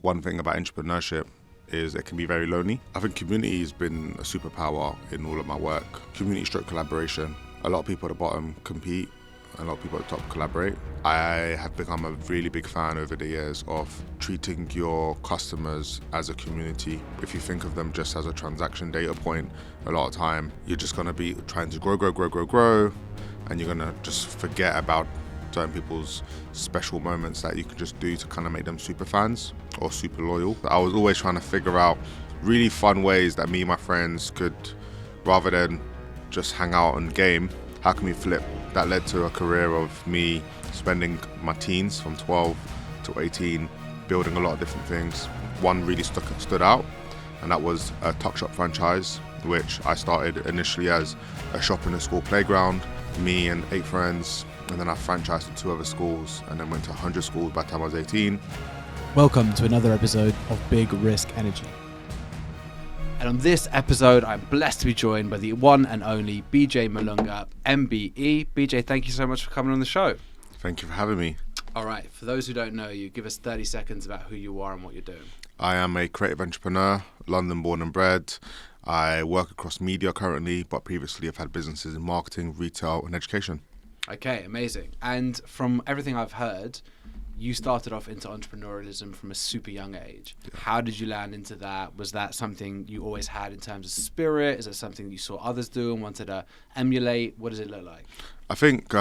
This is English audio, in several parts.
one thing about entrepreneurship is it can be very lonely. I think community has been a superpower in all of my work. Community stroke collaboration. A lot of people at the bottom compete, a lot of people at the top collaborate. I have become a really big fan over the years of treating your customers as a community. If you think of them just as a transaction data point, a lot of time you're just going to be trying to grow, and you're going to just forget about certain people's special moments that you can just do to kind of make them super fans or super loyal. I was always trying to figure out really fun ways that me and my friends could, rather than just hang out and game, how can we flip? That led to a career of me spending my teens from 12 to 18 building a lot of different things. One really stood out, and that was a tuck shop franchise, which I started initially as a shop in a school playground, me and 8 friends, and then I franchised to 2 other schools and then went to 100 schools by the time I was 18. Welcome to another episode of BigRiskEnergy. And on this episode, I'm blessed to be joined by the one and only Bejay Mulenga, MBE. Bejay, thank you so much for coming on the show. Thank you for having me. All right, for those who don't know you, give us 30 seconds about who you are and what you're doing. I am a creative entrepreneur, London born and bred. I work across media currently, but previously I've had businesses in marketing, retail and education. Okay, amazing. And from everything I've heard, you started off into entrepreneurialism from a super young age. Yeah. How did you land into that? Was that something you always had in terms of spirit? Is it something you saw others do and wanted to emulate? What does it look like? I think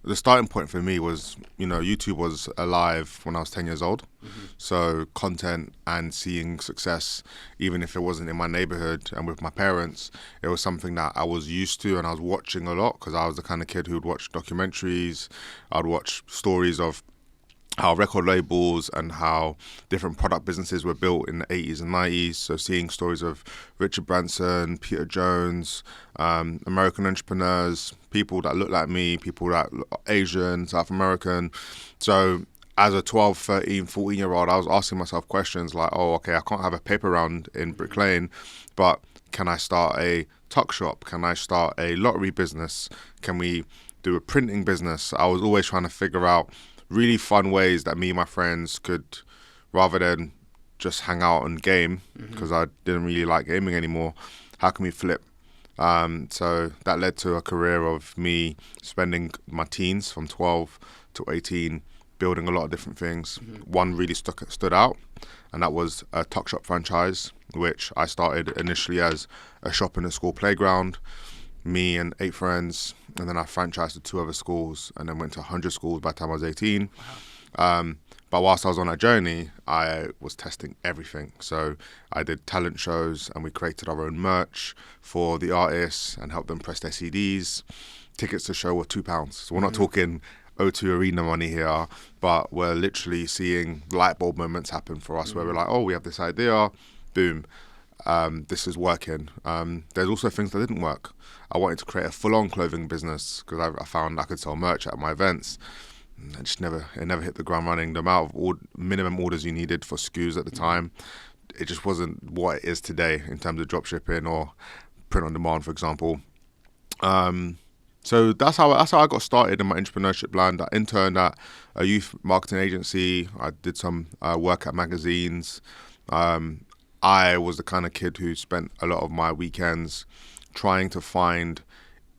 the starting point for me was, YouTube was alive when I was 10 years old. Mm-hmm. So content and seeing success, even if it wasn't in my neighborhood and with my parents, it was something that I was used to and I was watching a lot because I was the kind of kid who would watch documentaries. I'd watch stories of how record labels and how different product businesses were built in the 80s and 90s. So seeing stories of Richard Branson, Peter Jones, American entrepreneurs, people that look like me, people that are Asian, South American. So as a 12, 13, 14-year-old, I was asking myself questions like, I can't have a paper round in Brick Lane, but can I start a tuck shop? Can I start a lottery business? Can we do a printing business? I was always trying to figure out really fun ways that me and my friends could, rather than just hang out and game, because I didn't really like gaming anymore, how can we flip? So that led to a career of me spending my teens from 12 to 18 building a lot of different things. One really stood out, and that was a tuck shop franchise, which I started initially as a shop in a school playground, me and 8 friends, and then I franchised to 2 other schools and then went to 100 schools by the time I was 18. Wow. But whilst I was on that journey, I was testing everything. So I did talent shows and we created our own merch for the artists and helped them press their CDs. Tickets to show were £2. So we're not talking O2 Arena money here, but we're literally seeing light bulb moments happen for us where we're like, we have this idea, boom. This is working. There's also things that didn't work. I wanted to create a full-on clothing business because I found I could sell merch at my events. It never hit the ground running. The amount of minimum orders you needed for SKUs at the time, it just wasn't what it is today in terms of drop shipping or print on demand, for example. So that's how I got started in my entrepreneurship land. I interned at a youth marketing agency. I did some work at magazines. I was the kind of kid who spent a lot of my weekends trying to find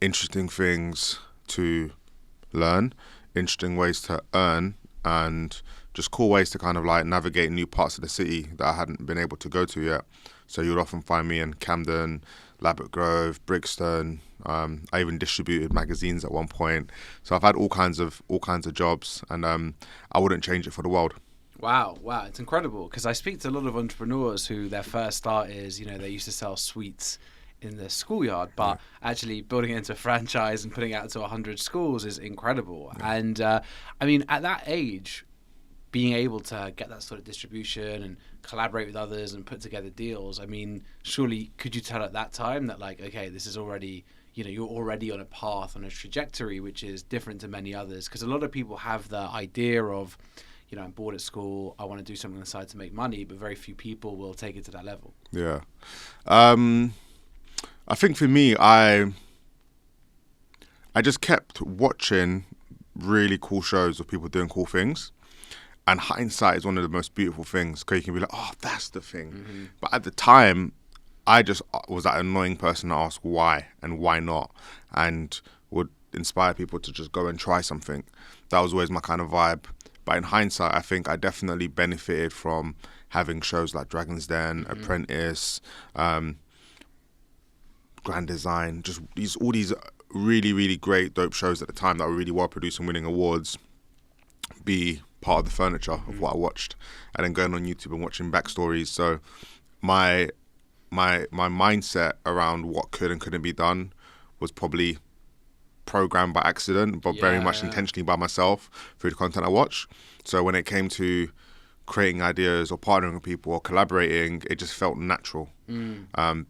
interesting things to learn, interesting ways to earn, and just cool ways to kind of like navigate new parts of the city that I hadn't been able to go to yet. So you would often find me in Camden, Ladbroke Grove, Brixton. I even distributed magazines at one point. So I've had all kinds of jobs, and I wouldn't change it for the world. Wow, it's incredible because I speak to a lot of entrepreneurs who their first start is, they used to sell sweets in the schoolyard, but actually building it into a franchise and putting it out to 100 schools is incredible. Yeah. And at that age, being able to get that sort of distribution and collaborate with others and put together deals, surely could you tell at that time that this is already, you're already on a path, on a trajectory, which is different to many others? Because a lot of people have the idea of, I'm bored at school, I want to do something on the side to make money, but very few people will take it to that level. Yeah. I think for me, I just kept watching really cool shows of people doing cool things. And hindsight is one of the most beautiful things, because you can be like, oh, that's the thing. But at the time, I just was that annoying person to ask why and why not, and would inspire people to just go and try something. That was always my kind of vibe. But in hindsight, I think I definitely benefited from having shows like Dragon's Den, Apprentice, Grand Design, just all these really, really great, dope shows at the time that were really well produced and winning awards, be part of the furniture of what I watched, and then going on YouTube and watching backstories. So my mindset around what could and couldn't be done was probably programmed by accident, but very much intentionally by myself through the content I watch. So when it came to creating ideas or partnering with people or collaborating, it just felt natural,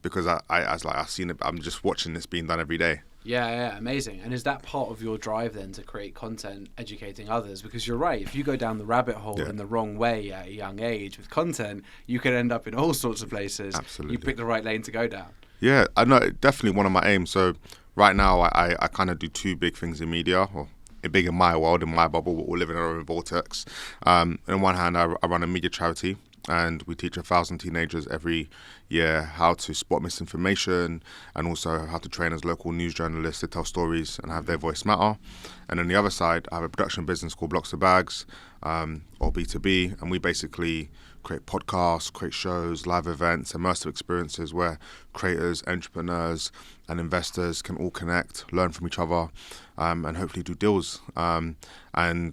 because I was like, I've seen it. I'm just watching this being done every day. Yeah, amazing. And is that part of your drive then to create content educating others? Because you're right, if you go down the rabbit hole in the wrong way at a young age with content, you could end up in all sorts of places. Absolutely. You pick the right lane to go down. Yeah, I know, definitely one of my aims. So right now I kind of do two big things in media, or big in my world, in my bubble. We're all living in our own vortex. On one hand, I run a media charity, and we teach 1,000 teenagers every year how to spot misinformation, and also how to train as local news journalists to tell stories and have their voice matter. And on the other side, I have a production business called Blocks of Bags, or B2B, and we basically create podcasts, create shows, live events, immersive experiences where creators, entrepreneurs, and investors can all connect, learn from each other, and hopefully do deals. And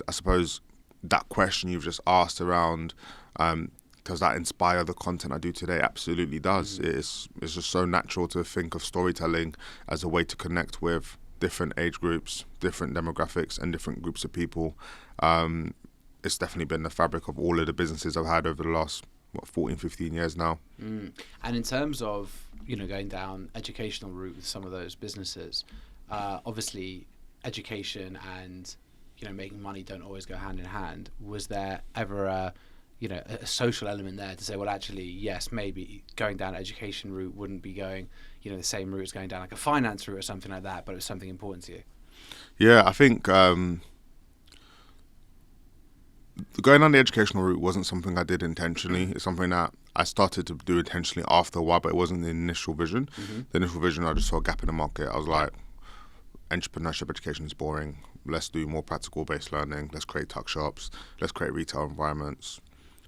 I suppose that question you've just asked around, does that inspire the content I do today? Absolutely does. It's just so natural to think of storytelling as a way to connect with different age groups, different demographics, and different groups of people. It's definitely been the fabric of all of the businesses I've had over the last 14, 15 years now. And in terms of going down educational route with some of those businesses, obviously education and making money don't always go hand in hand. Was there ever a social element there to say, well, actually, yes, maybe going down an education route wouldn't be going, the same route as going down like a finance route or something like that, but it was something important to you? Yeah, I think going down the educational route wasn't something I did intentionally. It's something that I started to do intentionally after a while, but it wasn't the initial vision. The initial vision, I just saw a gap in the market. I was like, entrepreneurship education is boring. Let's do more practical-based learning. Let's create tuck shops. Let's create retail environments.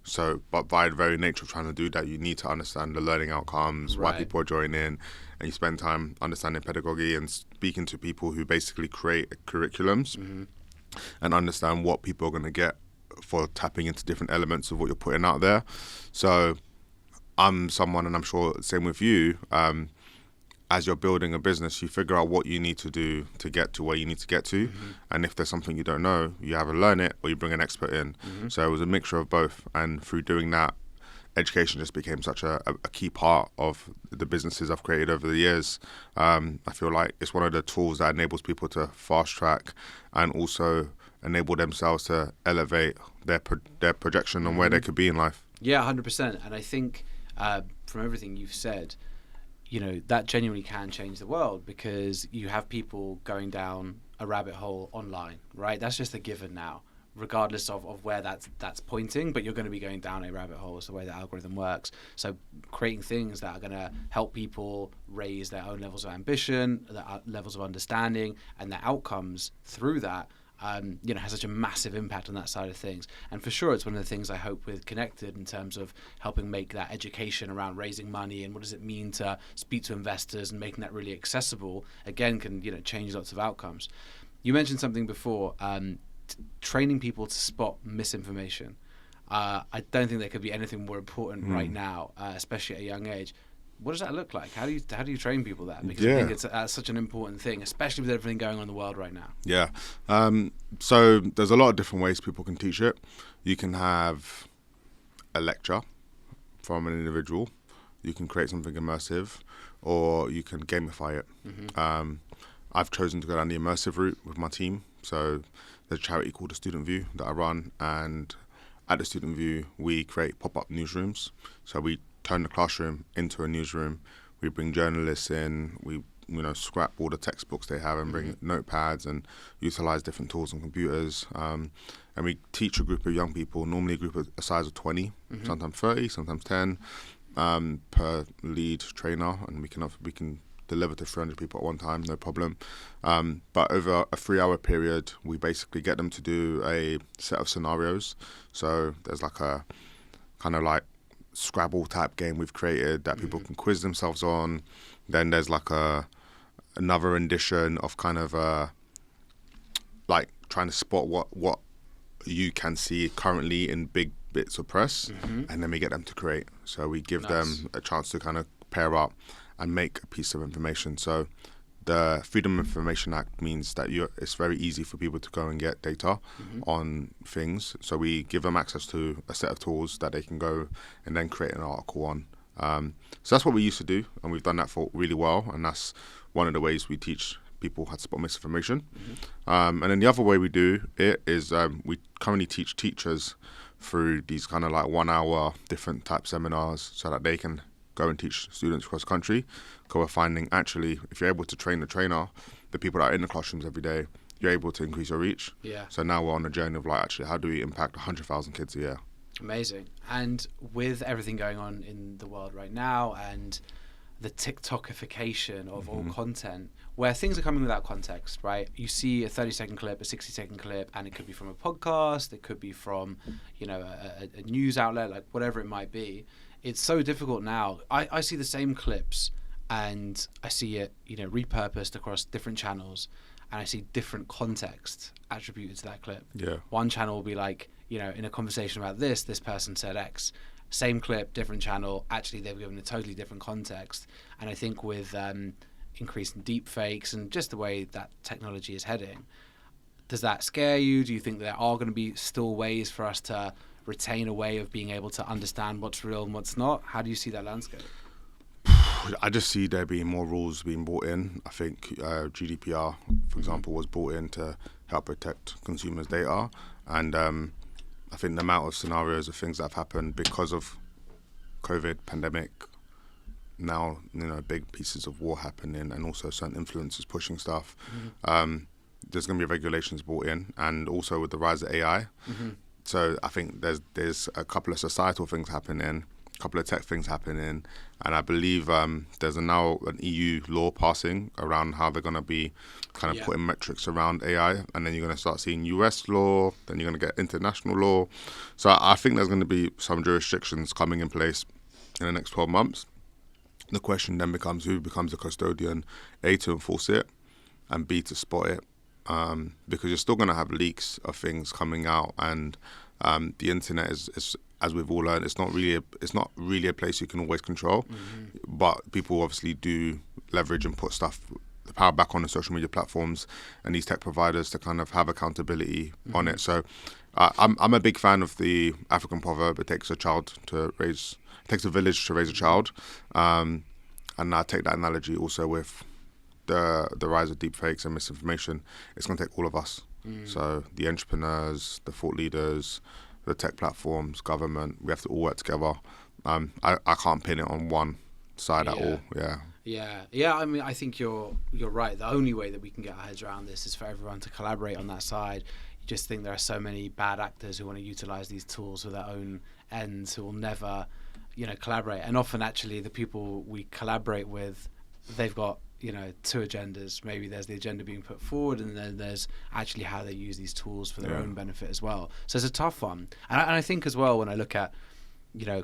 So, but by the very nature of trying to do that, you need to understand the learning outcomes, why people are joining in, and you spend time understanding pedagogy and speaking to people who basically create curriculums and understand what people are going to get for tapping into different elements of what you're putting out there. So I'm someone, and I'm sure same with you, as you're building a business, you figure out what you need to do to get to where you need to get to. And if there's something you don't know, you either learn it or you bring an expert in. So it was a mixture of both. And through doing that, education just became such a key part of the businesses I've created over the years. I feel like it's one of the tools that enables people to fast track and also enable themselves to elevate their projection on where they could be in life. Yeah, 100%. And I think from everything you've said, that genuinely can change the world, because you have people going down a rabbit hole online, right? That's just a given now, regardless of where that's pointing, but you're going to be going down a rabbit hole. It's the way the algorithm works. So creating things that are going to help people raise their own levels of ambition, their levels of understanding, and their outcomes through that, has such a massive impact on that side of things. And for sure, it's one of the things I hope with Connected, in terms of helping make that education around raising money and what does it mean to speak to investors, and making that really accessible, again, can change lots of outcomes. You mentioned something before, training people to spot misinformation. I don't think there could be anything more important right now, especially at a young age. What does that look like? How do you train people that? Because I think it's such an important thing, especially with everything going on in the world right now. Yeah. So there's a lot of different ways people can teach it. You can have a lecture from an individual. You can create something immersive, or you can gamify it. I've chosen to go down the immersive route with my team. So there's a charity called the Student View that I run, and at the Student View, we create pop-up newsrooms. So we turn the classroom into a newsroom. We bring journalists in. We scrap all the textbooks they have and bring notepads and utilize different tools and computers. And we teach a group of young people, normally a group of a size of 20, sometimes 30, sometimes 10, per lead trainer, and we can deliver to 300 people at one time, no problem. But over a 3-hour period, we basically get them to do a set of scenarios. So there's like a kind of like Scrabble type game we've created that people can quiz themselves on. Then there's like another rendition of kind of like trying to spot what you can see currently in big bits of press, and then we get them to create. So we give them a chance to kind of pair up and make a piece of information. So the Freedom of Information Act means that it's very easy for people to go and get data on things. So we give them access to a set of tools that they can go and then create an article on. So that's what we used to do, and we've done that for really well. And that's one of the ways we teach people how to spot misinformation. And then the other way we do it is we currently teach teachers through these kind of like 1-hour different type seminars so that they can go and teach students across the country. Because we're finding actually, if you're able to train the trainer, the people that are in the classrooms every day, you're able to increase your reach. Yeah. So now we're on a journey of like, actually, how do we impact 100,000 kids a year? Amazing. And with everything going on in the world right now and the TikTokification of all content, where things are coming without context, right? You see a 30-second clip, a 60-second clip, and it could be from a podcast, it could be from, a news outlet, like whatever it might be. It's so difficult now. I see the same clips and I see it, repurposed across different channels, and I see different context attributed to that clip. Yeah. One channel will be like, in a conversation about this person said X. Same clip, different channel. Actually, they've given a totally different context. And I think with increasing deep fakes and just the way that technology is heading, does that scare you? Do you think there are going to be still ways for us to retain a way of being able to understand what's real and what's not? How do you see that landscape? I just see there being more rules being brought in. I think GDPR, for example, was brought in to help protect consumers' data. And I think the amount of scenarios of things that have happened because of COVID, pandemic, now, big pieces of war happening and also certain influencers pushing stuff. There's going to be regulations brought in, and also with the rise of AI. So I think there's a couple of societal things happening, a couple of tech things happening, and I believe there's now an EU law passing around how they're going to be kind of putting metrics around AI, and then you're going to start seeing US law, then you're going to get international law. So I think there's going to be some jurisdictions coming in place in the next 12 months. The question then becomes who becomes the custodian, A, to enforce it, and B, to spot it. Because you're still going to have leaks of things coming out, and the internet is, as we've all learned, it's not really a place you can always control. But people obviously do leverage and put the power back on the social media platforms and these tech providers to kind of have accountability on it. So I'm a big fan of the African proverb: it takes a village to raise a child, and I take that analogy also with the rise of deepfakes and misinformation. It's going to take all of us. So the entrepreneurs, the thought leaders, the tech platforms, government, we have to all work together. I can't pin it on one side at all. Yeah. I mean, I think you're right. The only way that we can get our heads around this is for everyone to collaborate on that side. You just think there are so many bad actors who want to utilize these tools for their own ends, who will never, collaborate. And often, actually, the people we collaborate with, they've got two agendas. Maybe there's the agenda being put forward, and then there's actually how they use these tools for their own benefit as well. So it's a tough one. And I think as well, when I look at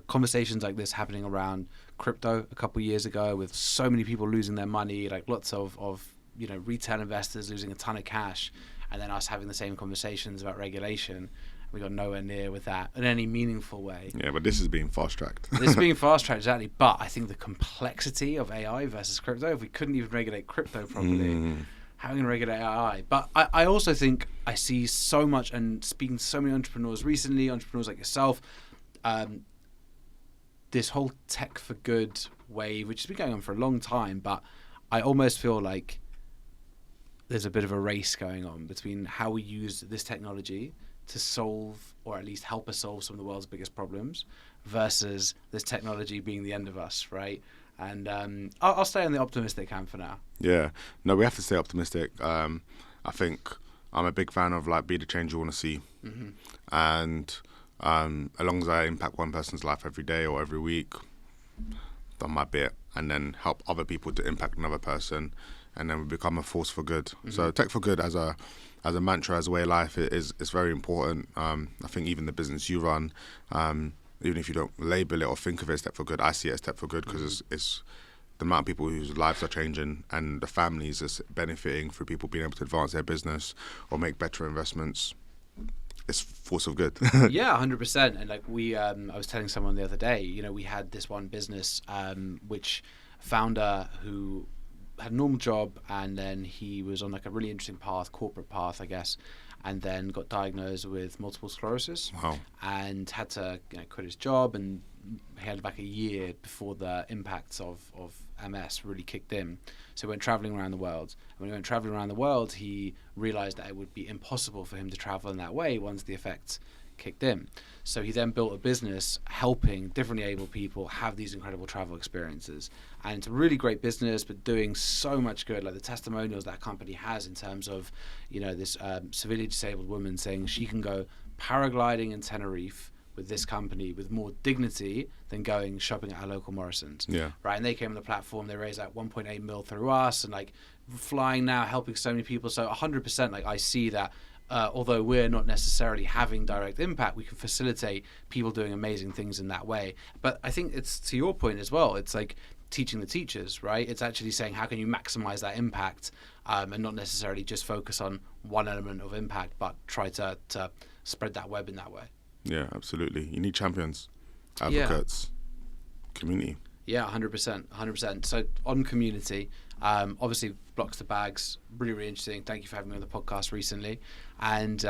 conversations like this happening around crypto a couple of years ago, with so many people losing their money, like lots of retail investors losing a ton of cash, and then us having the same conversations about regulation. We got nowhere near with that in any meaningful way. Yeah, but this is being fast-tracked. This is being fast-tracked, exactly. But I think the complexity of AI versus crypto, if we couldn't even regulate crypto properly, how are we going to regulate AI? But I also think I see so much, and speaking to so many entrepreneurs recently, entrepreneurs like yourself, this whole tech for good wave, which has been going on for a long time, but I almost feel like there's a bit of a race going on between how we use this technology to solve, or at least help us solve, some of the world's biggest problems, versus this technology being the end of us, right? And I'll stay on the optimistic camp for now. Yeah, no, we have to stay optimistic. I think I'm a big fan of like be the change you want to see, and as long as I impact one person's life every day or every week, done my bit, and then help other people to impact another person, and then we become a force for good. So tech for good as a mantra, as a way of life, is very important. I think even the business you run, even if you don't label it or think of it as tech for good, I see it as tech for good because it's the amount of people whose lives are changing and the families are benefiting through people being able to advance their business or make better investments. It's force of good. Yeah, 100%. And like I was telling someone the other day, you know, we had this one business, which founder who had a normal job, and then he was on like a really interesting path, corporate path, I guess, and then got diagnosed with multiple sclerosis. Wow. And had to quit his job, and he had like a year before the impacts of MS really kicked in. So he went traveling around the world. And when he went traveling around the world, he realized that it would be impossible for him to travel in that way once the effects kicked in. So he then built a business helping differently able people have these incredible travel experiences. And it's a really great business, but doing so much good. Like the testimonials that company has in terms of, this severely disabled woman saying she can go paragliding in Tenerife with this company with more dignity than going shopping at our local Morrison's. Yeah. Right. And they came on the platform, they raised like 1.8 mil through us, and like flying now, helping so many people. So 100%, like I see that although we're not necessarily having direct impact, we can facilitate people doing amazing things in that way. But I think it's to your point as well. It's like teaching the teachers, right? It's actually saying how can you maximize that impact and not necessarily just focus on one element of impact, but try to spread that web in that way. Yeah, absolutely. You need champions, advocates, community. Yeah, 100%. So on community, obviously Blocks to Bags, really, really interesting. Thank you for having me on the podcast recently. And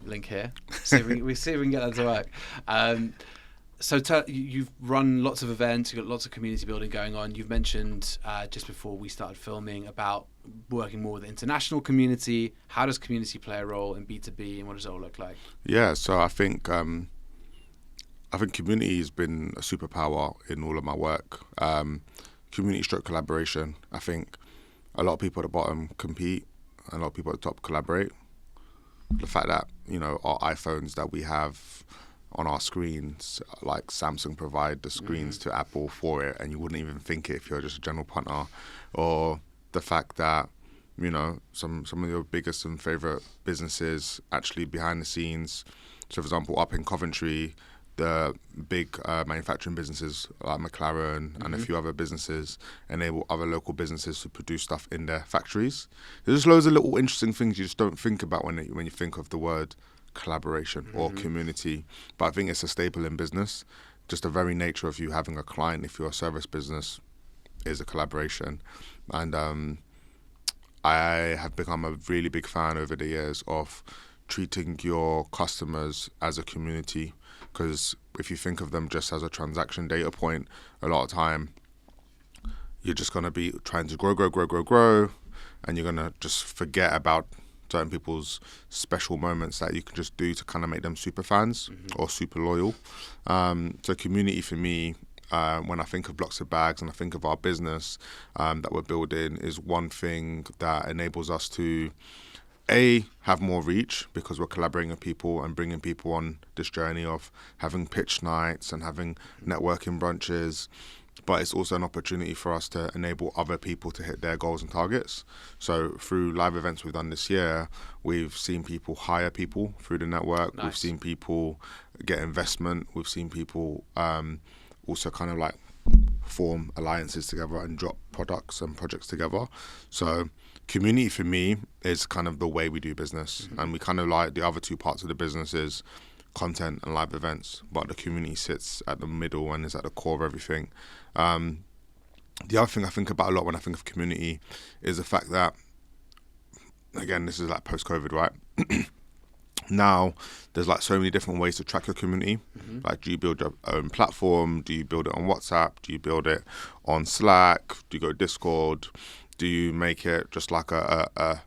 link here. See if we can get that to work. So you've run lots of events, you've got lots of community building going on. You've mentioned just before we started filming about working more with the international community. How does community play a role in B2B, and what does it all look like? Yeah, so I think community has been a superpower in all of my work. Community stroke collaboration. I think a lot of people at the bottom compete, and a lot of people at the top collaborate. The fact that, our iPhones that we have on our screens, like Samsung provide the screens to Apple for it, and you wouldn't even think it if you're just a general partner. Or the fact that, some of your biggest and favorite businesses actually behind the scenes. So, for example, up in Coventry, the big manufacturing businesses like McLaren and a few other businesses enable other local businesses to produce stuff in their factories. There's loads of little interesting things you just don't think about when you think of the word collaboration or community. But I think it's a staple in business. Just the very nature of you having a client, if you're a service business, is a collaboration. And I have become a really big fan over the years of treating your customers as a community, because if you think of them just as a transaction data point, a lot of time you're just going to be trying to grow, and you're going to just forget about certain people's special moments that you can just do to kind of make them super fans or super loyal. So community for me, when I think of Blocks of Bags and I think of our business that we're building, is one thing that enables us to have more reach, because we're collaborating with people and bringing people on this journey of having pitch nights and having networking brunches. But it's also an opportunity for us to enable other people to hit their goals and targets. So through live events we've done this year, we've seen people hire people through the network. Nice. We've seen people get investment. We've seen people also kind of like form alliances together and drop products and projects together. So community for me is kind of the way we do business. And we kind of like the other two parts of the business is content and live events, but the community sits at the middle and is at the core of everything. The other thing I think about a lot when I think of community is the fact that, again, this is like post-COVID, right? Now, there's like so many different ways to track your community. Like, do you build your own platform? Do you build it on WhatsApp? Do you build it on Slack? Do you go Discord? Do you make it just like a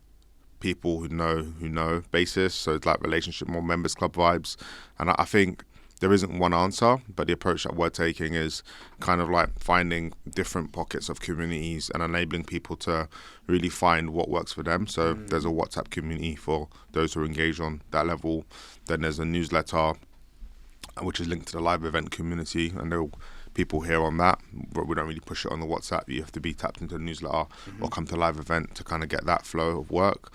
people who know basis? So it's like relationship, more members club vibes. And I think there isn't one answer, but the approach that we're taking is kind of like finding different pockets of communities and enabling people to really find what works for them. So there's a WhatsApp community for those who are engaged on that level. Then there's a newsletter, which is linked to the live event community, and there are people here on that, but we don't really push it on the WhatsApp. You have to be tapped into the newsletter or come to a live event to kind of get that flow of work.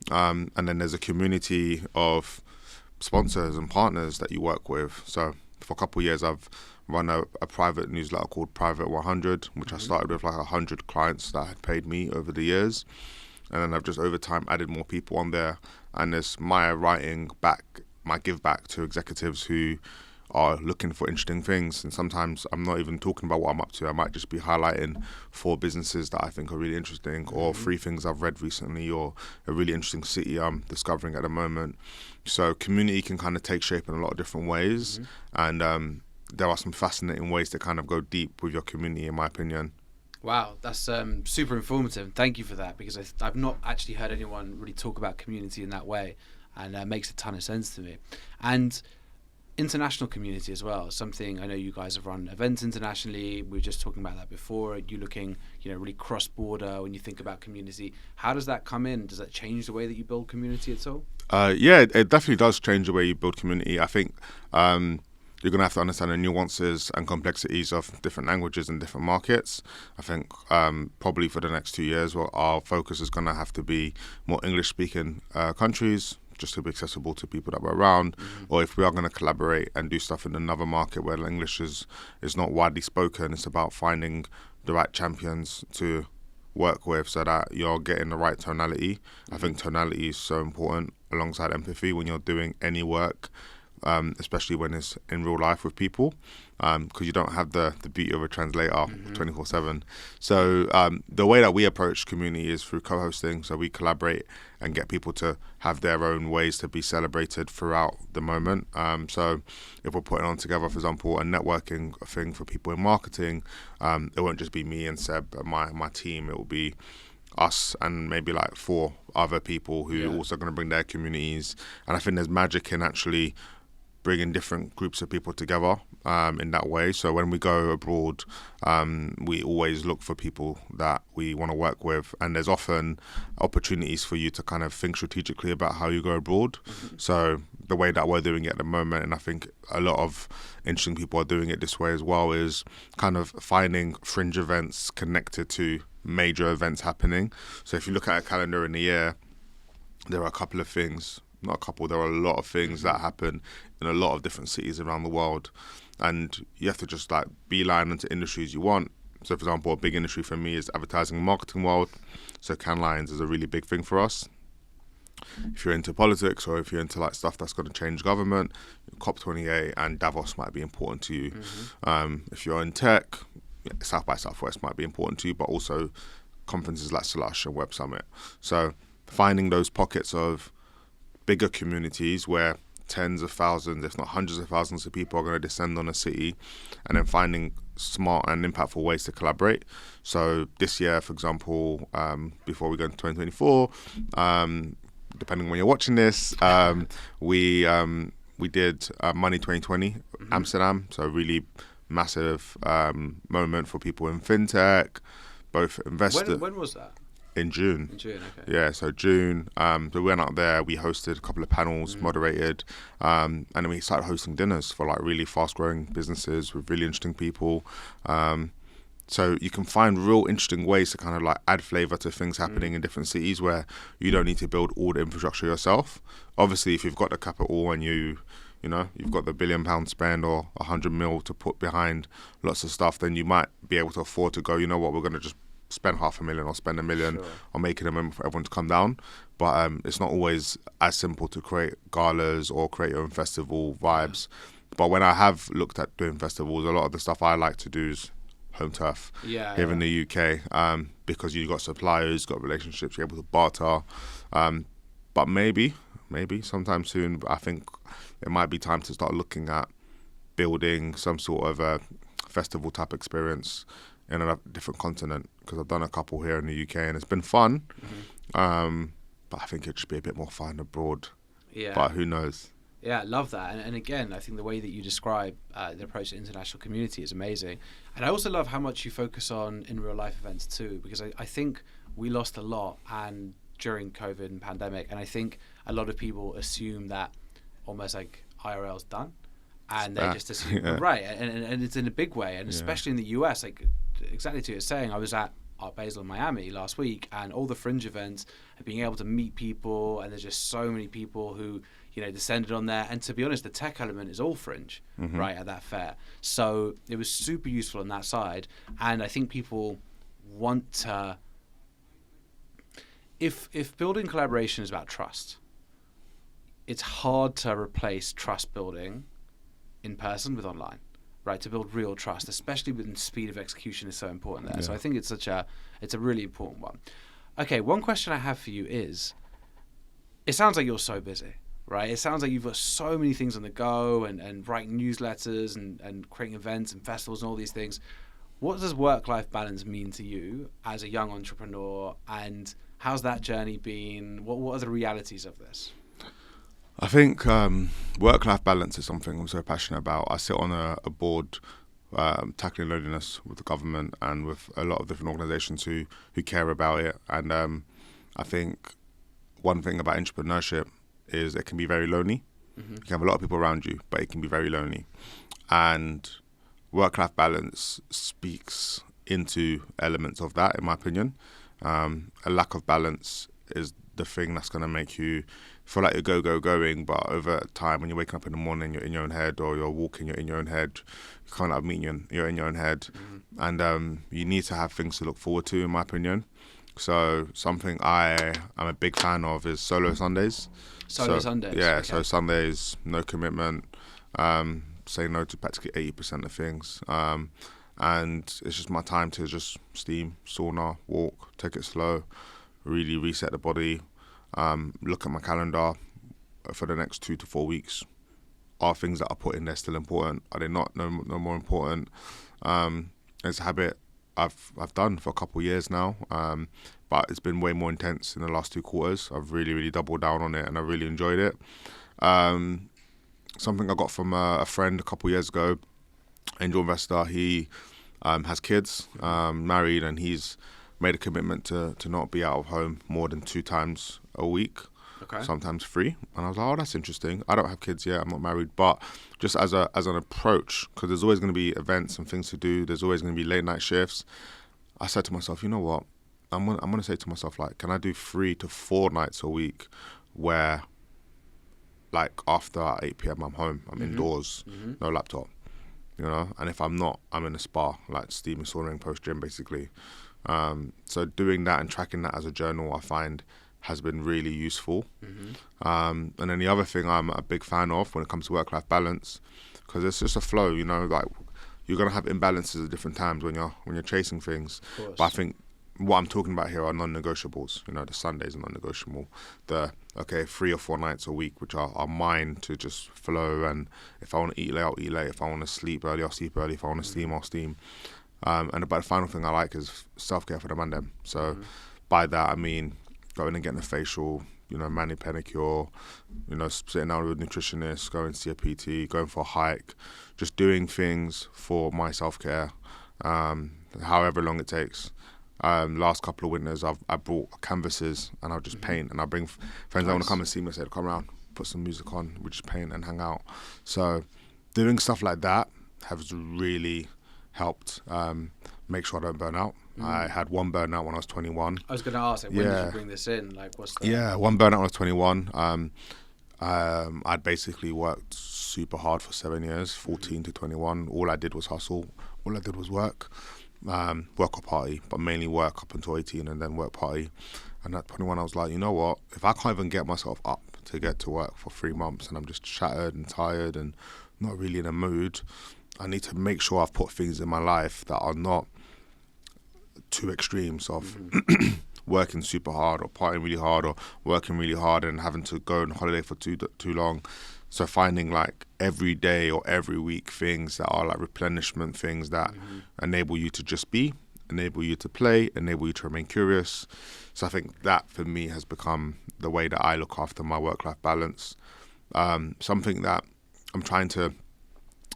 And then there's a community of sponsors and partners that you work with. So for a couple of years, I've run a private newsletter called Private 100, which I started with like 100 clients that had paid me over the years. And then I've just over time added more people on there. And it's my writing back, my give back to executives who are looking for interesting things. And sometimes I'm not even talking about what I'm up to. I might just be highlighting 4 businesses that I think are really interesting, or 3 things I've read recently, or a really interesting city I'm discovering at the moment. So community can kind of take shape in a lot of different ways. And there are some fascinating ways to kind of go deep with your community, in my opinion. Wow, that's super informative. Thank you for that, because I've not actually heard anyone really talk about community in that way, and it makes a ton of sense to me. And international community as well, something I know you guys have run events internationally. We were just talking about that before. You looking, really cross-border when you think about community. How does that come in? Does that change the way that you build community at all? Yeah, it definitely does change the way you build community. I think you're going to have to understand the nuances and complexities of different languages and different markets. I think probably for the next 2 years, our focus is going to have to be more English-speaking countries, just to be accessible to people that were around. Or if we are going to collaborate and do stuff in another market where English is not widely spoken, it's about finding the right champions to work with so that you're getting the right tonality. I think tonality is so important alongside empathy when you're doing any work, especially when it's in real life with people, because you don't have the beauty of a translator 24/7. So the way that we approach community is through co-hosting. So we collaborate and get people to have their own ways to be celebrated throughout the moment. So if we're putting on together, for example, a networking thing for people in marketing, it won't just be me and Seb and my team. It will be us and maybe like 4 other people who are also going to bring their communities. And I think there's magic in actually bringing different groups of people together in that way. So when we go abroad, we always look for people that we want to work with, and there's often opportunities for you to kind of think strategically about how you go abroad. So the way that we're doing it at the moment, and I think a lot of interesting people are doing it this way as well, is kind of finding fringe events connected to major events happening. So if you look at a calendar in a year, there are a couple of things, not a couple, there are a lot of things that happen in a lot of different cities around the world, and you have to just like beeline into industries you want. So for example, a big industry for me is advertising and marketing world. So Cannes Lions is a really big thing for us. If you're into politics, or if you're into like stuff that's going to change government, COP28 and Davos might be important to you. If you're in tech, South by Southwest might be important to you, but also conferences like Slush and Web Summit. So finding those pockets of bigger communities where tens of thousands, if not hundreds of thousands of people are going to descend on a city, and then finding smart and impactful ways to collaborate. So this year, for example, before we go into 2024, depending on when you're watching this, we did Money 2020 Amsterdam. So really massive moment for people in fintech, both investors. When was that? In June. In June, okay. Yeah, so June. So we went out there, we hosted a couple of panels, moderated, and then we started hosting dinners for like really fast-growing businesses with really interesting people. So you can find real interesting ways to kind of like add flavor to things happening in different cities where you don't need to build all the infrastructure yourself. Obviously, if you've got the capital and you've got the £1 billion spend or 100 mil to put behind lots of stuff, then you might be able to afford to go, you know what, we're going to just spend $500,000 or spend $1 million on making a moment for everyone to come down. But it's not always as simple to create galas or create your own festival vibes. But when I have looked at doing festivals, a lot of the stuff I like to do is home turf here in the UK, because you've got suppliers, got relationships, you're able to barter. But maybe sometime soon, I think it might be time to start looking at building some sort of a festival type experience in a different continent, because I've done a couple here in the UK and it's been fun. But I think it'd just be a bit more fun abroad. Yeah. But who knows? Yeah, I love that. And again, I think the way that you describe the approach to international community is amazing. And I also love how much you focus on in real life events too, because I think we lost a lot and during COVID and pandemic. And I think a lot of people assume that almost like IRL's done. And they just assume, right. And it's in a big way. And especially in the US, like exactly to what you're saying, I was at Art Basel in Miami last week, and all the fringe events, and being able to meet people, and there's just so many people who, descended on there. And to be honest, the tech element is all fringe, right, at that fair. So it was super useful on that side. And I think people want to, if building collaboration is about trust, it's hard to replace trust building in person with online. Right, to build real trust, especially when speed of execution is so important there. Yeah. So I think it's a really important one. Okay, one question I have for you is, it sounds like you're so busy, right? It sounds like you've got so many things on the go and writing newsletters and creating events and festivals and all these things. What does work-life balance mean to you as a young entrepreneur, and how's that journey been? What are the realities of this? I think work-life balance is something I'm so passionate about. I sit on a board tackling loneliness with the government and with a lot of different organisations who care about it. And I think one thing about entrepreneurship is it can be very lonely. You can have a lot of people around you, but it can be very lonely. And work-life balance speaks into elements of that, in my opinion. A lack of balance is the thing that's going to make you feel like you're going, but over time when you're waking up in the morning, you're in your own head, or you're walking, you're in your own head. You can't have a meeting, you're in your own head. And you need to have things to look forward to, in my opinion. So something I am a big fan of is solo Sundays. Sundays? Yeah, okay. So Sundays, no commitment, say no to practically 80% of things. And it's just my time to just steam, sauna, walk, take it slow, really reset the body, look at my calendar for the next 2 to 4 weeks. Are things that I put in there still important? Are they not no more important? It's a habit I've done for a couple of years now, but it's been way more intense in the last 2 quarters. I've really doubled down on it, and I really enjoyed it. Something I got from a friend a couple of years ago, angel investor. He has kids, married, and he's made a commitment to not be out of home more than 2 times a week, sometimes 3. And I was like, oh, that's interesting. I don't have kids yet, I'm not married, but just as an approach, because there's always going to be events and things to do, there's always going to be late night shifts. I said to myself, you know what, I'm gonna say to myself, like, can I do 3 to 4 nights a week where, like, after 8 p.m. I'm home, I'm indoors, no laptop, and if I'm not, I'm in a spa, like steaming, sauning, post-gym, basically. So doing that and tracking that as a journal, I find has been really useful. And then the other thing I'm a big fan of when it comes to work-life balance, because it's just a flow, like you're gonna have imbalances at different times when you're chasing things. But I think what I'm talking about here are non-negotiables. The Sundays are non-negotiable. The 3 or 4 nights a week, which are mine to just flow. And if I want to eat late, I'll eat late. If I want to sleep early, I'll sleep early. If I want to steam, I'll steam. And the final thing I like is self-care for the mandem. So by that, I mean going and getting a facial, mani pedicure, sitting down with a nutritionist, going to see a PT, going for a hike, just doing things for my self-care, however long it takes. Last couple of winters, I brought canvases and I'll just paint, and I bring friends that want to come and see me. I said, come around, put some music on, we just paint and hang out. So doing stuff like that has really helped make sure I don't burn out. I had one burnout when I was 21. I was going to ask, when did you bring this in? Like, what's that? Yeah, one burnout when I was 21. I'd basically worked super hard for 7 years, 14 to 21. All I did was hustle. All I did was work or party, but mainly work up until 18 and then work, party. And at 21, I was like, you know what? If I can't even get myself up to get to work for 3 months and I'm just shattered and tired and not really in a mood, I need to make sure I've put things in my life that are not two extremes of working super hard or partying really hard or working really hard and having to go on holiday for too long. So finding like every day or every week things that are like replenishment things that enable you to just be, enable you to play, enable you to remain curious. So I think that for me has become the way that I look after my work-life balance. Something that I'm trying to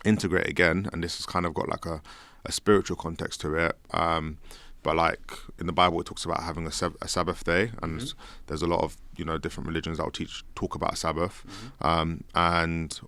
integrate again, and this has kind of got like a spiritual context to it. But like in the Bible, it talks about having a Sabbath day, and there's a lot of different religions that will talk about Sabbath, and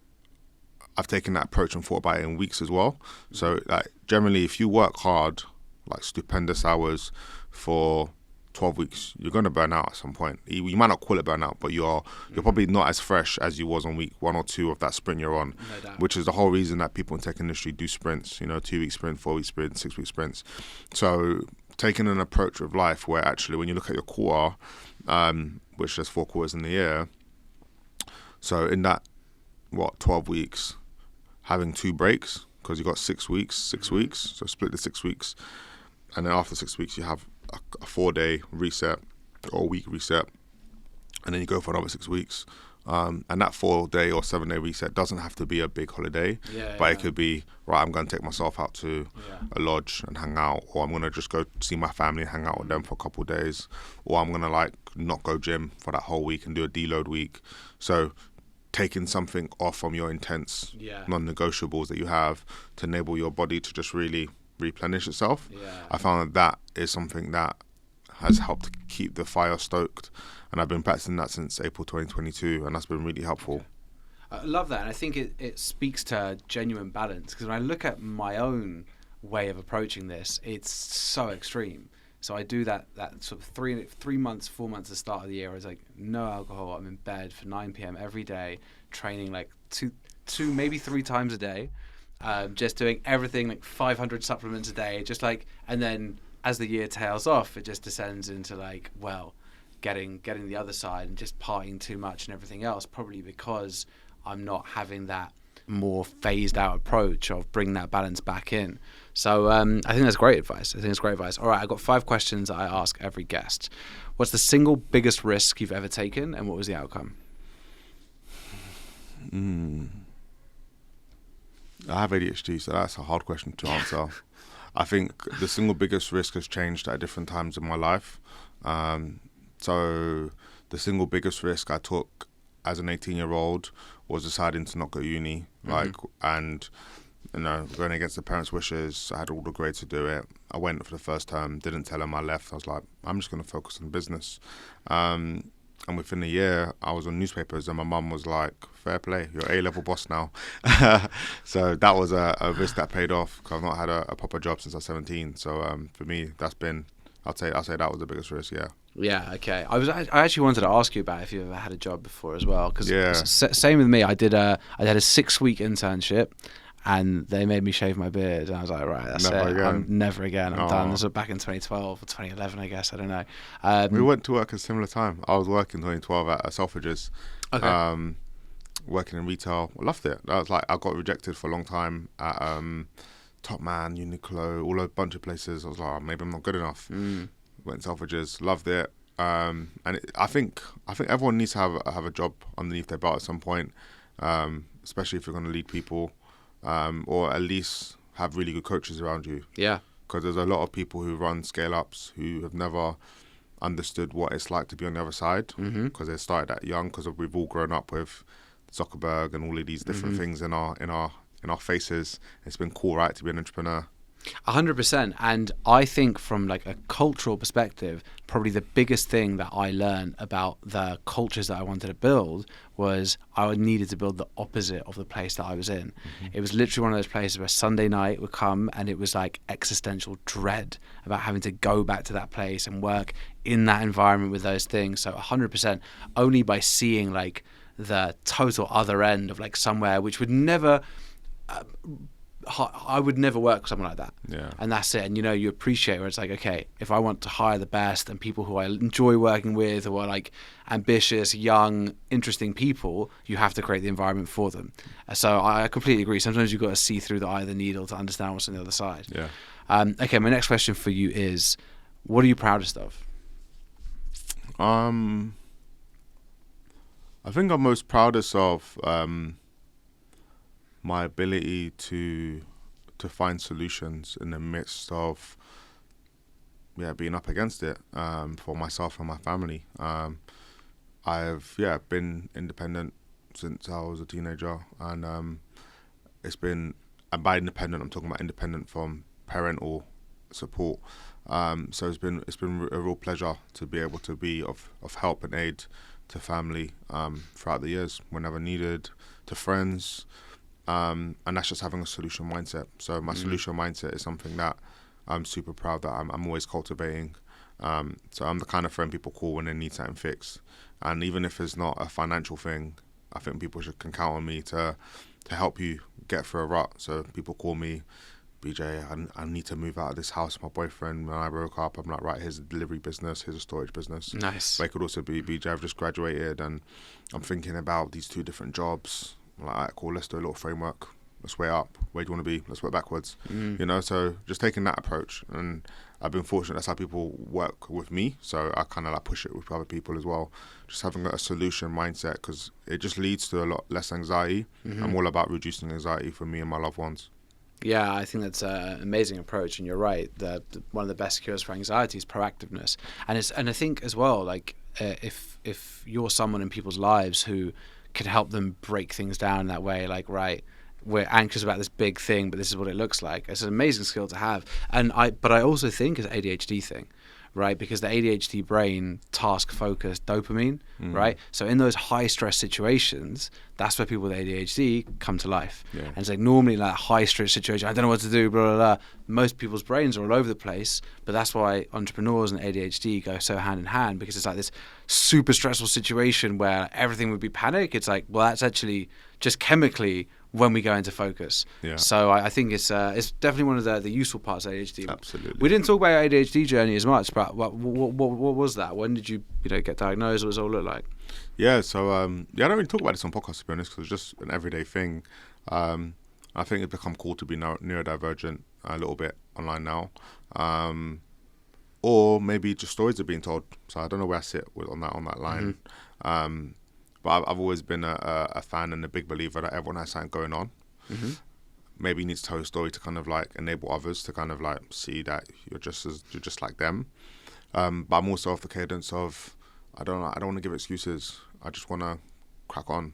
I've taken that approach and thought about it in weeks as well. So like generally, if you work hard, like stupendous hours for 12 weeks, you're going to burn out at some point. You might not call it burnout, but you're probably not as fresh as you was on week 1 or 2 of that sprint you're on, No doubt. which is the whole reason that people in tech industry do sprints, 2-week sprint, 4-week sprint, 6-week sprints. So taking an approach of life where actually when you look at your quarter, which there's 4 quarters in the year, so in that, 12 weeks, having 2 breaks, because you got 6 weeks, so split the 6 weeks, and then after 6 weeks you have a 4-day reset or a week reset, and then you go for another 6 weeks. And that 4-day or 7-day reset doesn't have to be a big holiday, but it could be, right, I'm going to take myself out to a lodge and hang out, or I'm going to just go see my family and hang out with them for a couple of days, or I'm going to like not go gym for that whole week and do a deload week. So taking something off from your intense non-negotiables that you have to enable your body to just really replenish itself. I found that is something that has helped keep the fire stoked, and I've been practicing that since April 2022, and that's been really helpful. I love that, and I think it speaks to genuine balance, because when I look at my own way of approaching this, it's so extreme. So I do that sort of 3 months, 4 months at the start of the year. I was like, no alcohol. I'm in bed for 9 p.m. every day, training like two, maybe 3 times a day, just doing everything like 500 supplements a day, just like, and then as the year tails off, it just descends into like, well, getting the other side and just partying too much and everything else, probably because I'm not having that more phased out approach of bringing that balance back in. So I think that's great advice. All right, I've got 5 questions that I ask every guest. What's the single biggest risk you've ever taken, and what was the outcome? I have ADHD, so that's a hard question to answer. I think the single biggest risk has changed at different times in my life. So the single biggest risk I took as an 18-year-old was deciding to not go uni, and going against the parents' wishes. I had all the grades to do it. I went for the first term, didn't tell them I left. I was like, I'm just going to focus on business. And within a year, I was on newspapers, and my mum was like, fair play, you're A-level boss now. So that was a risk that paid off, because I've not had a proper job since I was 17. So for me, that's been, I'll say that was the biggest risk, yeah. Yeah, okay. I actually wanted to ask you about if you ever had a job before as well, because same with me. I had a 6-week internship, and they made me shave my beard, and I was like, right, that's never it. Again. Never again. I'm done. This was back in 2012 or 2011, I guess. I don't know. We went to work at a similar time. I was working in 2012 at Selfridges, working in retail. I loved it. I got rejected for a long time at Top Man, Uniqlo, a bunch of places. I was like, maybe I'm not good enough. Went to Selfridges, loved it. And I think everyone needs to have a job underneath their belt at some point, especially if you're going to lead people. Or at least have really good coaches around you. Yeah. Because there's a lot of people who run scale-ups who have never understood what it's like to be on the other side, because they started that young, because we've all grown up with Zuckerberg and all of these different things in our faces. It's been cool, right, to be an entrepreneur. 100%. And I think from like a cultural perspective, probably the biggest thing that I learned about the cultures that I wanted to build was I needed to build the opposite of the place that I was in. It was literally one of those places where Sunday night would come and it was like existential dread about having to go back to that place and work in that environment with those things. So 100%, only by seeing like the total other end of like somewhere which would never... I would never work with someone like that. Yeah. And that's it. And, you appreciate where it's like, okay, if I want to hire the best and people who I enjoy working with, who are like ambitious, young, interesting people, you have to create the environment for them. So I completely agree. Sometimes you've got to see through the eye of the needle to understand what's on the other side. Yeah. Okay, my next question for you is, what are you proudest of? I think I'm most proudest of... my ability to find solutions in the midst of being up against it for myself and my family. I've been independent since I was a teenager, and and by independent, I'm talking about independent from parental support. So it's been a real pleasure to be able to be of help and aid to family throughout the years whenever needed, to friends, and that's just having a solution mindset. So my solution mindset is something that I'm super proud that I'm always cultivating. So I'm the kind of friend people call when they need something fixed, and even if it's not a financial thing, I think people can count on me to help you get through a rut. So people call me, BJ, I need to move out of this house with my boyfriend. When I broke up, I'm like, right, here's a delivery business, here's a storage business. Nice. But it could also be, BJ, I've just graduated and I'm thinking about these 2 different jobs. I'm like, all right, cool, let's do a little framework. Let's weigh up. Where do you want to be? Let's work backwards. You know, so just taking that approach. And I've been fortunate, that's how people work with me. So I kind of like push it with other people as well. Just having a solution mindset, because it just leads to a lot less anxiety. I'm all about reducing anxiety for me and my loved ones. Yeah, I think that's an amazing approach, and you're right. One of the best cures for anxiety is proactiveness, and I think as well, like if you're someone in people's lives who can help them break things down in that way, like, right, we're anxious about this big thing, but this is what it looks like. It's an amazing skill to have, but I also think it's an ADHD thing. Right, because the ADHD brain task-focused dopamine, right? So in those high-stress situations, that's where people with ADHD come to life. Yeah. And it's like normally in that high-stress situation, I don't know what to do, blah, blah, blah. Most people's brains are all over the place, but that's why entrepreneurs and ADHD go so hand in hand, because it's like this super stressful situation where everything would be panic. It's like, well, that's actually just chemically when we go into focus. Yeah. So I think it's definitely one of the useful parts of ADHD. Absolutely. We didn't talk about your ADHD journey as much, but what was that? When did you get diagnosed? What does it all look like? Yeah, so I don't really talk about this on podcasts, to be honest, because it's just an everyday thing. I think it's become cool to be neurodivergent a little bit online now. Or maybe just stories are being told. So I don't know where I sit on that line. But I've always been a fan and a big believer that everyone has something going on. Maybe you need to tell a story to kind of like enable others to kind of like see that you're just like them. But I'm also off the cadence of I don't want to give excuses. I just want to crack on,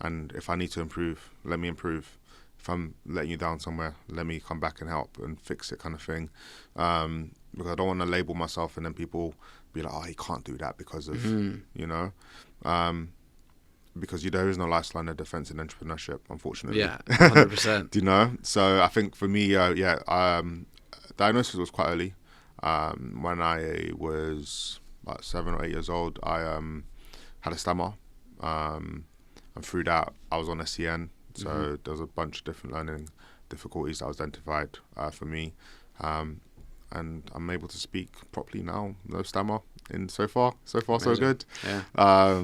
and if I need to improve, let me improve. If I'm letting you down somewhere, let me come back and help and fix it, kind of thing. Because I don't want to label myself and then people be like, oh, he can't do that because of you know. Because there is no lifeline of defense in entrepreneurship, unfortunately. Yeah, 100%. Do you know? So I think for me, diagnosis was quite early. When I was about 7 or 8 years old, I had a stammer. And through that, I was on SEN. So there was a bunch of different learning difficulties that was identified for me. And I'm able to speak properly now, no stammer. So far so good. Yeah. I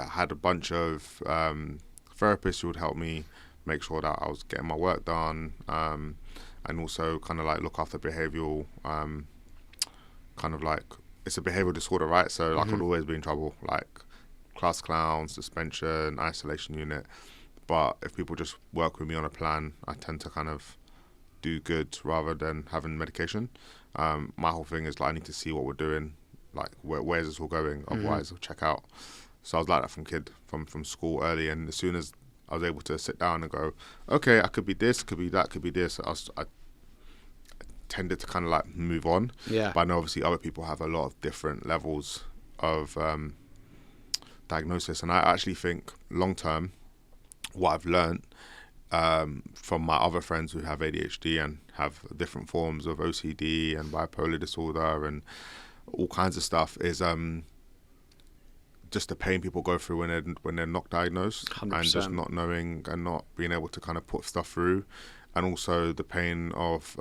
had a bunch of therapists who would help me make sure that I was getting my work done, and also kind of like look after behavioural, kind of like it's a behavioural disorder, right? So like I'd always be in trouble, like class clown, suspension, isolation unit. But if people just work with me on a plan, I tend to kind of do good rather than having medication. My whole thing is like I need to see what we're doing, like where's this all going, otherwise I'll check out. So I was like that from school early, and as soon as I was able to sit down and go, okay, I could be this, could be that, could be this, I tended to kind of like move on. Yeah. But I know obviously other people have a lot of different levels of diagnosis, and I actually think long term, what I've learned from my other friends who have ADHD and have different forms of OCD and bipolar disorder and all kinds of stuff is just the pain people go through when they're not diagnosed 100%. And just not knowing and not being able to kind of put stuff through, and also the pain of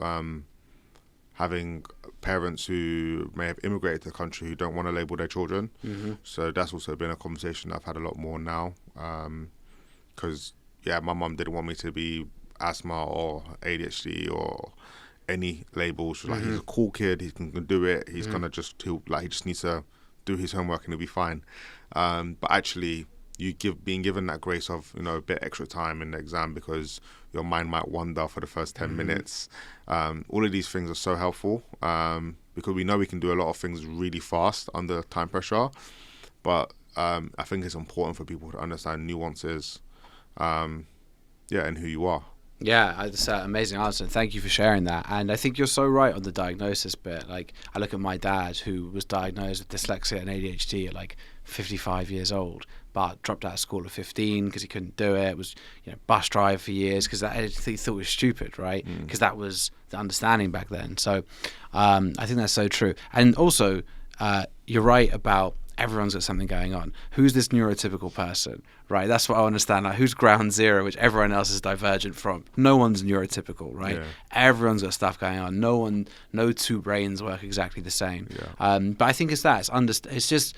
having parents who may have immigrated to the country who don't want to label their children. So that's also been a conversation I've had a lot more now, because my mum didn't want me to be asthma or ADHD or any labels. She was like, he's a cool kid, he can do it, he's gonna he just needs to do his homework and he'll be fine. But actually, being given that grace of a bit extra time in the exam because your mind might wander for the first 10 minutes. All of these things are so helpful, because we know we can do a lot of things really fast under time pressure. But I think it's important for people to understand nuances, in who you are. Yeah, that's an amazing answer. Thank you for sharing that. And I think you're so right on the diagnosis bit. Like, I look at my dad, who was diagnosed with dyslexia and ADHD at like 55 years old, but dropped out of school at 15 because he couldn't do it. Was, bus driver for years because he thought it was stupid, right? Because that was the understanding back then. So I think that's so true. And also, you're right about everyone's got something going on. Who's this neurotypical person, right? That's what I understand. Like, who's ground zero, which everyone else is divergent from? No one's neurotypical, right? Yeah. Everyone's got stuff going on. No two brains work exactly the same. Yeah. But I think it's that. It's just,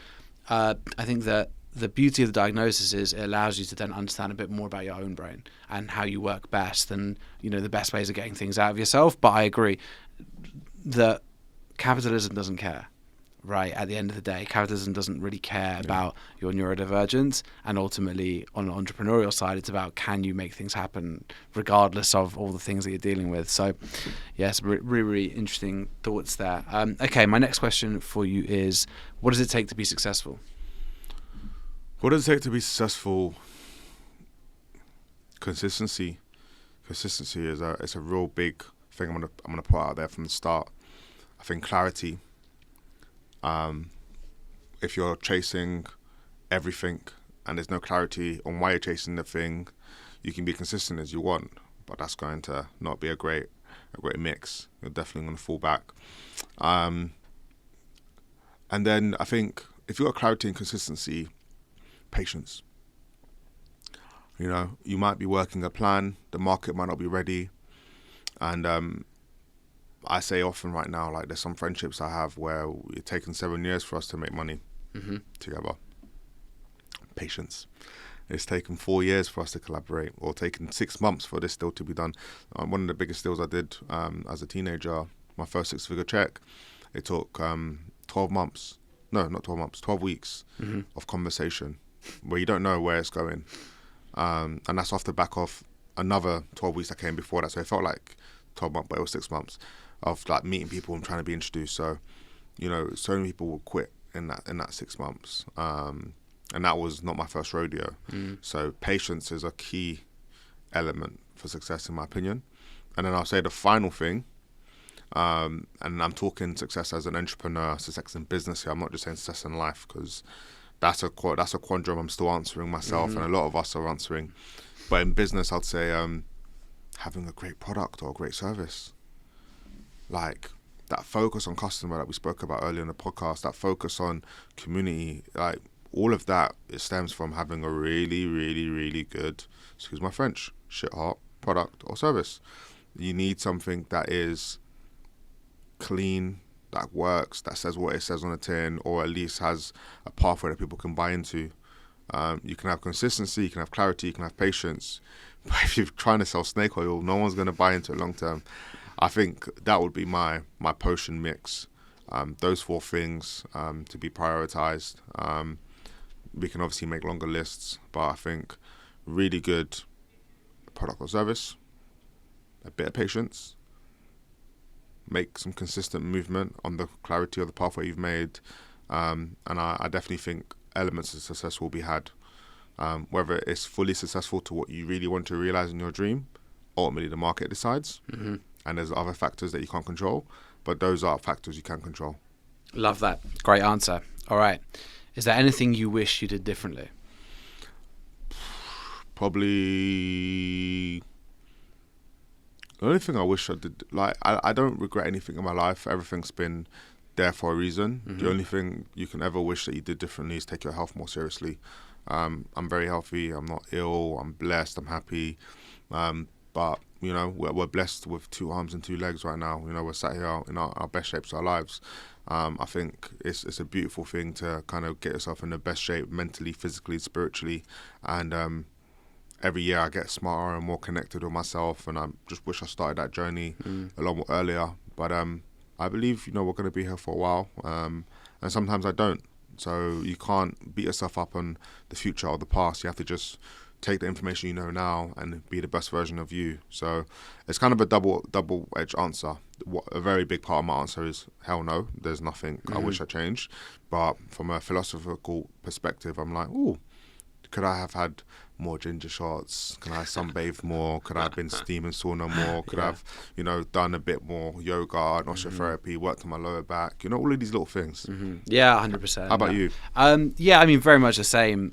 I think that the beauty of the diagnosis is it allows you to then understand a bit more about your own brain and how you work best and, the best ways of getting things out of yourself. But I agree that capitalism doesn't care. Right, at the end of the day, capitalism doesn't really care about your neurodivergence, and ultimately, on the entrepreneurial side, it's about can you make things happen regardless of all the things that you're dealing with. So, yes, really, really interesting thoughts there. Okay, my next question for you is, what does it take to be successful? What does it take to be successful? Consistency. Consistency is a real big thing I'm gonna put out there from the start. I think clarity. If you're chasing everything and there's no clarity on why you're chasing the thing, you can be consistent as you want, but that's going to not be a great mix. You're definitely going to fall back. And then I think if you've got clarity and consistency, patience. You might be working a plan, the market might not be ready, and I say often right now, like, there's some friendships I have where it's taken 7 years for us to make money together. Patience. It's taken 4 years for us to collaborate, or taken 6 months for this deal to be done. One of the biggest deals I did as a teenager, my first 6-figure check, it took 12 months. No, not 12 months, 12 weeks of conversation where you don't know where it's going. And that's off the back of another 12 weeks that came before that. So it felt like 12 months, but it was 6 months of like meeting people and trying to be introduced. So, so many people would quit in that 6 months. And that was not my first rodeo. So patience is a key element for success, in my opinion. And then I'll say the final thing, and I'm talking success as an entrepreneur, success in business here. I'm not just saying success in life, because that's a quandrum I'm still answering myself, and a lot of us are answering. But in business, I'd say having a great product or a great service. Like that focus on customer that we spoke about earlier in the podcast, that focus on community, like all of that, it stems from having a really, really, really good, excuse my French, shit hot product or service. You need something that is clean, that works, that says what it says on the tin, or at least has a pathway that people can buy into. You can have consistency, you can have clarity, you can have patience. But if you're trying to sell snake oil, no one's going to buy into it long term. I think that would be my potion mix. Those 4 things to be prioritized. We can obviously make longer lists, but I think really good product or service, a bit of patience, make some consistent movement on the clarity of the pathway you've made, and I definitely think elements of success will be had. Whether it's fully successful to what you really want to realize in your dream, ultimately the market decides, and there's other factors that you can't control, but those are factors you can control. Love that. Great answer. All right. Is there anything you wish you did differently? Probably the only thing I wish I did, like, I don't regret anything in my life. Everything's been there for a reason. The only thing you can ever wish that you did differently is take your health more seriously. I'm very healthy. I'm not ill. I'm blessed. I'm happy. But we're blessed with 2 arms and 2 legs right now. We're sat here in our best shapes of our lives. I think it's a beautiful thing to kind of get yourself in the best shape mentally, physically, spiritually, and every year I get smarter and more connected with myself, and I just wish I started that journey a lot more earlier. But I believe we're going to be here for a while, and sometimes I don't. So you can't beat yourself up on the future or the past. You have to just take the information you know now and be the best version of you. So it's kind of a double-edged answer. A very big part of my answer is hell no. There's nothing I wish I changed. But from a philosophical perspective, I'm like, ooh, could I have had more ginger shots? Could I have sunbathed more? Could I have been steam and sauna more? Could I have, done a bit more yoga, osteotherapy, worked on my lower back? All of these little things. Yeah, 100%. How about you? Yeah, I mean, very much the same.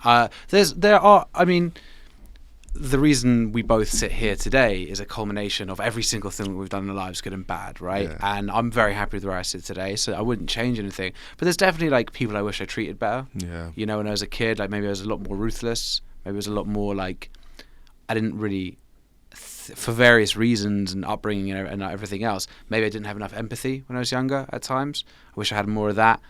The reason we both sit here today is a culmination of every single thing that we've done in our lives, good and bad, right? Yeah. And I'm very happy with where I sit today, so I wouldn't change anything. But there's definitely like people I wish I treated better. Yeah. When I was a kid, like maybe I was a lot more ruthless. Maybe it was a lot more like I didn't really, for various reasons and upbringing and everything else, maybe I didn't have enough empathy when I was younger at times. I wish I had more of that.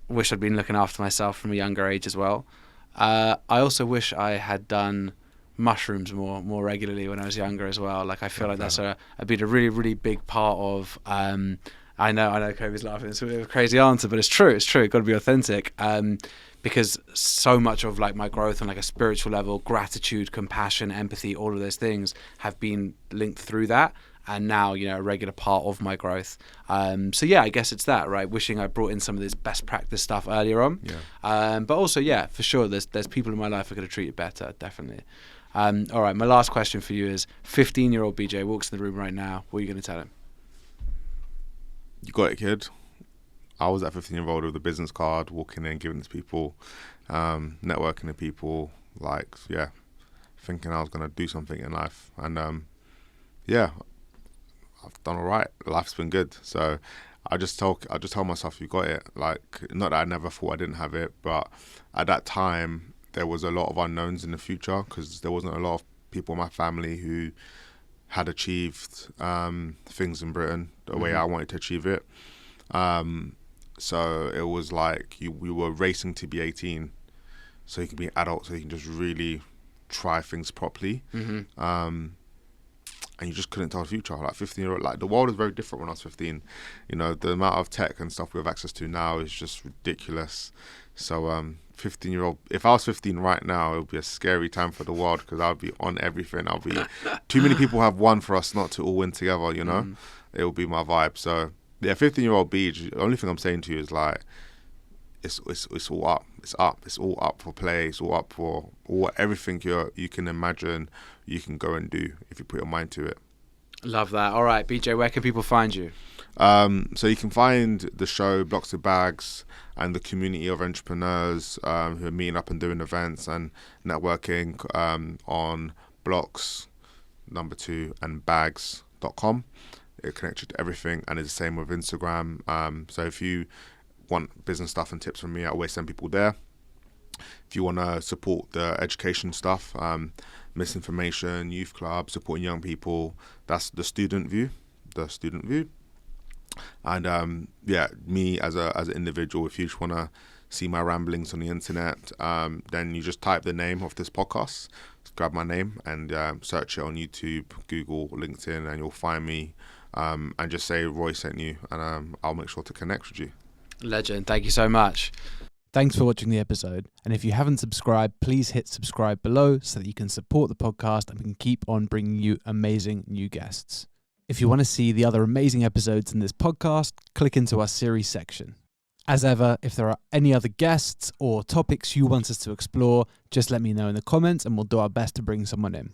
Wish I'd been looking after myself from a younger age as well. I also wish I had done mushrooms more regularly when I was younger as well. Like I feel like that's been a really, really big part of. I know Kobe's laughing. It's a bit of a crazy answer, but it's true. It's true. It's got to be authentic. Because so much of like my growth on like a spiritual level, gratitude, compassion, empathy, all of those things have been linked through that. And now, a regular part of my growth. So yeah, I guess it's that, right? Wishing I brought in some of this best practice stuff earlier on. Yeah. But also, yeah, for sure, there's people in my life I could have treated better, definitely. All right, my last question for you is: 15-year-old BJ walks in the room right now. What are you going to tell him? You got it, kid. I was that 15-year-old with a business card, walking in, giving it to people, networking to people, thinking I was going to do something in life. And I've done all right. Life's been good. So I just tell myself, you got it. Like, not that I never thought I didn't have it, but at that time, there was a lot of unknowns in the future because there wasn't a lot of people in my family who had achieved things in Britain the way I wanted to achieve it. So it was like we were racing to be 18 so you can be an adult, so you can just really try things properly. And you just couldn't tell the future. Like 15-year-old, like the world is very different when I was 15. The amount of tech and stuff we have access to now is just ridiculous. So 15-year-old, if I was 15 right now, it would be a scary time for the world because I would be on everything. Too many people have won for us not to all win together, It would be my vibe. So yeah, 15-year-old Beach, the only thing I'm saying to you is like, it's all up. It's up. It's all up for play. It's all up for everything you can imagine you can go and do if you put your mind to it. Love that. All right, BJ, where can people find you? So you can find the show Blocks with Bags and the community of entrepreneurs who are meeting up and doing events and networking on blocks, 2, and bags.com. It connects you to everything, and it's the same with Instagram. So if you want business stuff and tips from me, I always send people there. If you want to support the education stuff, misinformation, youth club, supporting young people, that's the student view. And me as an individual, if you just want to see my ramblings on the internet, then you just type the name of this podcast, grab my name and search it on YouTube, Google, LinkedIn, and you'll find me. And just say Roei sent you, and I'll make sure to connect with you. Legend. Thank you so much. Thanks for watching the episode. And if you haven't subscribed, please hit subscribe below so that you can support the podcast and we can keep on bringing you amazing new guests. If you want to see the other amazing episodes in this podcast, click into our series section. As ever, if there are any other guests or topics you want us to explore, just let me know in the comments and we'll do our best to bring someone in.